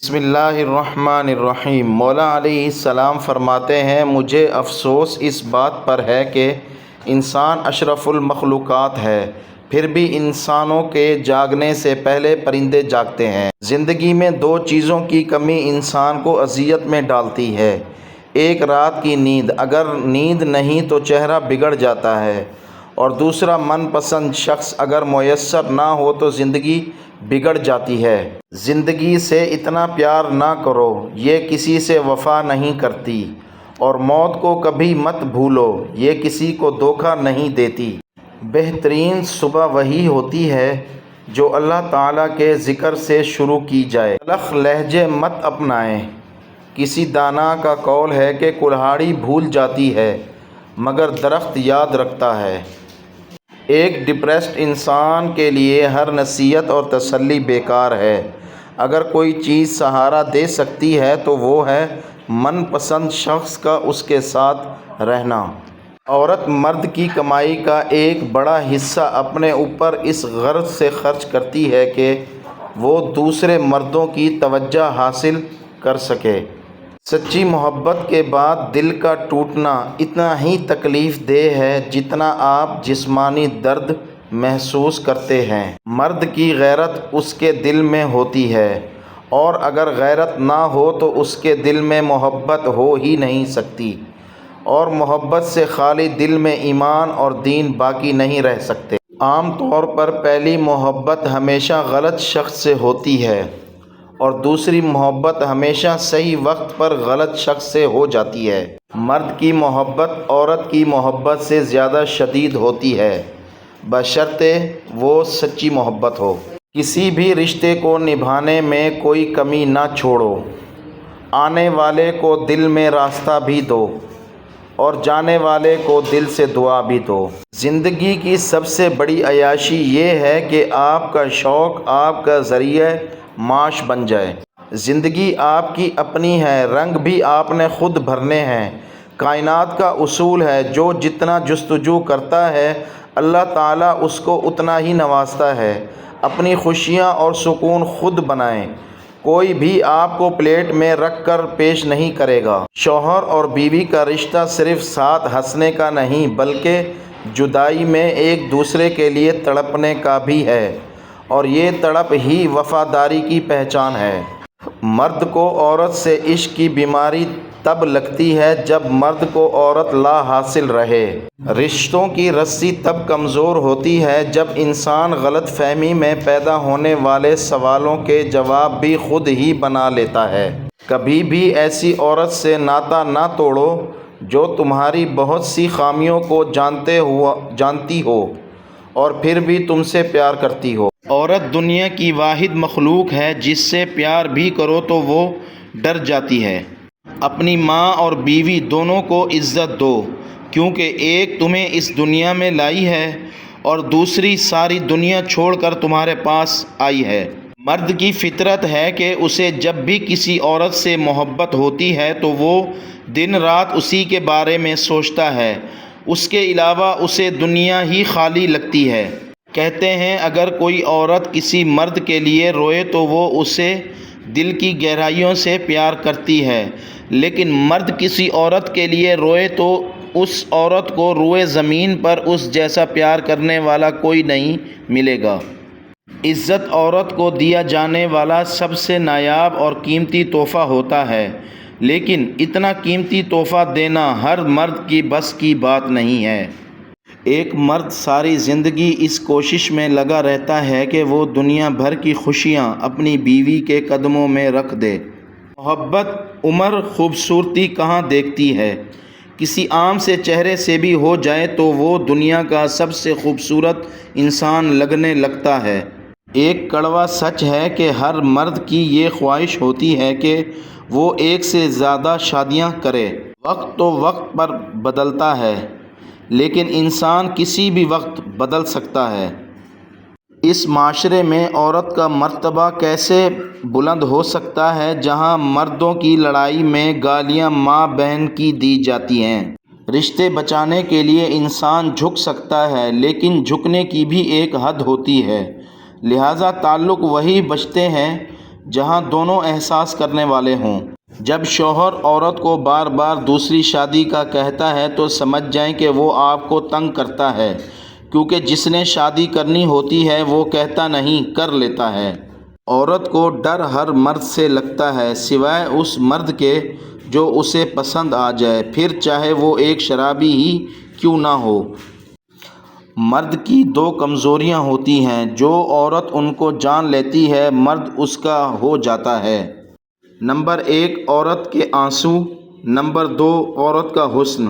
بسم اللہ الرحمن الرحیم۔ مولا علیہ السلام فرماتے ہیں، مجھے افسوس اس بات پر ہے کہ انسان اشرف المخلوقات ہے، پھر بھی انسانوں کے جاگنے سے پہلے پرندے جاگتے ہیں۔ زندگی میں دو چیزوں کی کمی انسان کو اذیت میں ڈالتی ہے، ایک رات کی نیند، اگر نیند نہیں تو چہرہ بگڑ جاتا ہے، اور دوسرا من پسند شخص اگر میسر نہ ہو تو زندگی بگڑ جاتی ہے۔ زندگی سے اتنا پیار نہ کرو، یہ کسی سے وفا نہیں کرتی، اور موت کو کبھی مت بھولو، یہ کسی کو دھوکہ نہیں دیتی۔ بہترین صبح وہی ہوتی ہے جو اللہ تعالیٰ کے ذکر سے شروع کی جائے۔ تلخ لہجے مت اپنائیں۔ کسی دانا کا قول ہے کہ کلہاڑی بھول جاتی ہے مگر درخت یاد رکھتا ہے۔ ایک ڈپریسڈ انسان کے لیے ہر نصیحت اور تسلی بیکار ہے۔ اگر کوئی چیز سہارا دے سکتی ہے تو وہ ہے من پسند شخص کا اس کے ساتھ رہنا۔ عورت مرد کی کمائی کا ایک بڑا حصہ اپنے اوپر اس غرض سے خرچ کرتی ہے کہ وہ دوسرے مردوں کی توجہ حاصل کر سکے۔ سچی محبت کے بعد دل کا ٹوٹنا اتنا ہی تکلیف دہ ہے جتنا آپ جسمانی درد محسوس کرتے ہیں۔ مرد کی غیرت اس کے دل میں ہوتی ہے، اور اگر غیرت نہ ہو تو اس کے دل میں محبت ہو ہی نہیں سکتی، اور محبت سے خالی دل میں ایمان اور دین باقی نہیں رہ سکتے۔ عام طور پر پہلی محبت ہمیشہ غلط شخص سے ہوتی ہے، اور دوسری محبت ہمیشہ صحیح وقت پر غلط شخص سے ہو جاتی ہے۔ مرد کی محبت عورت کی محبت سے زیادہ شدید ہوتی ہے، بشرطے وہ سچی محبت ہو۔ کسی بھی رشتے کو نبھانے میں کوئی کمی نہ چھوڑو، آنے والے کو دل میں راستہ بھی دو، اور جانے والے کو دل سے دعا بھی دو۔ زندگی کی سب سے بڑی عیاشی یہ ہے کہ آپ کا شوق آپ کا ذریعہ معاش بن جائے۔ زندگی آپ کی اپنی ہے، رنگ بھی آپ نے خود بھرنے ہیں۔ کائنات کا اصول ہے، جو جتنا جستجو کرتا ہے اللہ تعالیٰ اس کو اتنا ہی نوازتا ہے۔ اپنی خوشیاں اور سکون خود بنائیں، کوئی بھی آپ کو پلیٹ میں رکھ کر پیش نہیں کرے گا۔ شوہر اور بیوی کا رشتہ صرف ساتھ ہنسنے کا نہیں بلکہ جدائی میں ایک دوسرے کے لیے تڑپنے کا بھی ہے، اور یہ تڑپ ہی وفاداری کی پہچان ہے۔ مرد کو عورت سے عشق کی بیماری تب لگتی ہے جب مرد کو عورت لا حاصل رہے۔ رشتوں کی رسی تب کمزور ہوتی ہے جب انسان غلط فہمی میں پیدا ہونے والے سوالوں کے جواب بھی خود ہی بنا لیتا ہے۔ کبھی بھی ایسی عورت سے ناطہ نہ توڑو جو تمہاری بہت سی خامیوں کو جانتی ہو اور پھر بھی تم سے پیار کرتی ہو۔ عورت دنیا کی واحد مخلوق ہے جس سے پیار بھی کرو تو وہ ڈر جاتی ہے۔ اپنی ماں اور بیوی دونوں کو عزت دو، کیونکہ ایک تمہیں اس دنیا میں لائی ہے اور دوسری ساری دنیا چھوڑ کر تمہارے پاس آئی ہے۔ مرد کی فطرت ہے کہ اسے جب بھی کسی عورت سے محبت ہوتی ہے تو وہ دن رات اسی کے بارے میں سوچتا ہے، اس کے علاوہ اسے دنیا ہی خالی لگتی ہے۔ کہتے ہیں اگر کوئی عورت کسی مرد کے لیے روئے تو وہ اسے دل کی گہرائیوں سے پیار کرتی ہے، لیکن مرد کسی عورت کے لیے روئے تو اس عورت کو روئے زمین پر اس جیسا پیار کرنے والا کوئی نہیں ملے گا۔ عزت عورت کو دیا جانے والا سب سے نایاب اور قیمتی تحفہ ہوتا ہے، لیکن اتنا قیمتی تحفہ دینا ہر مرد کی بس کی بات نہیں ہے۔ ایک مرد ساری زندگی اس کوشش میں لگا رہتا ہے کہ وہ دنیا بھر کی خوشیاں اپنی بیوی کے قدموں میں رکھ دے۔ محبت عمر خوبصورتی کہاں دیکھتی ہے، کسی عام سے چہرے سے بھی ہو جائے تو وہ دنیا کا سب سے خوبصورت انسان لگنے لگتا ہے۔ ایک کڑوا سچ ہے کہ ہر مرد کی یہ خواہش ہوتی ہے کہ وہ ایک سے زیادہ شادیاں کرے۔ وقت تو وقت پر بدلتا ہے، لیکن انسان کسی بھی وقت بدل سکتا ہے۔ اس معاشرے میں عورت کا مرتبہ کیسے بلند ہو سکتا ہے جہاں مردوں کی لڑائی میں گالیاں ماں بہن کی دی جاتی ہیں۔ رشتے بچانے کے لیے انسان جھک سکتا ہے، لیکن جھکنے کی بھی ایک حد ہوتی ہے، لہذا تعلق وہی بچتے ہیں جہاں دونوں احساس کرنے والے ہوں۔ جب شوہر عورت کو بار بار دوسری شادی کا کہتا ہے تو سمجھ جائیں کہ وہ آپ کو تنگ کرتا ہے، کیونکہ جس نے شادی کرنی ہوتی ہے وہ کہتا نہیں، کر لیتا ہے۔ عورت کو ڈر ہر مرد سے لگتا ہے سوائے اس مرد کے جو اسے پسند آ جائے، پھر چاہے وہ ایک شرابی ہی کیوں نہ ہو۔ مرد کی دو کمزوریاں ہوتی ہیں، جو عورت ان کو جان لیتی ہے مرد اس کا ہو جاتا ہے۔ نمبر 1 عورت کے آنسو، نمبر 2 عورت کا حسن۔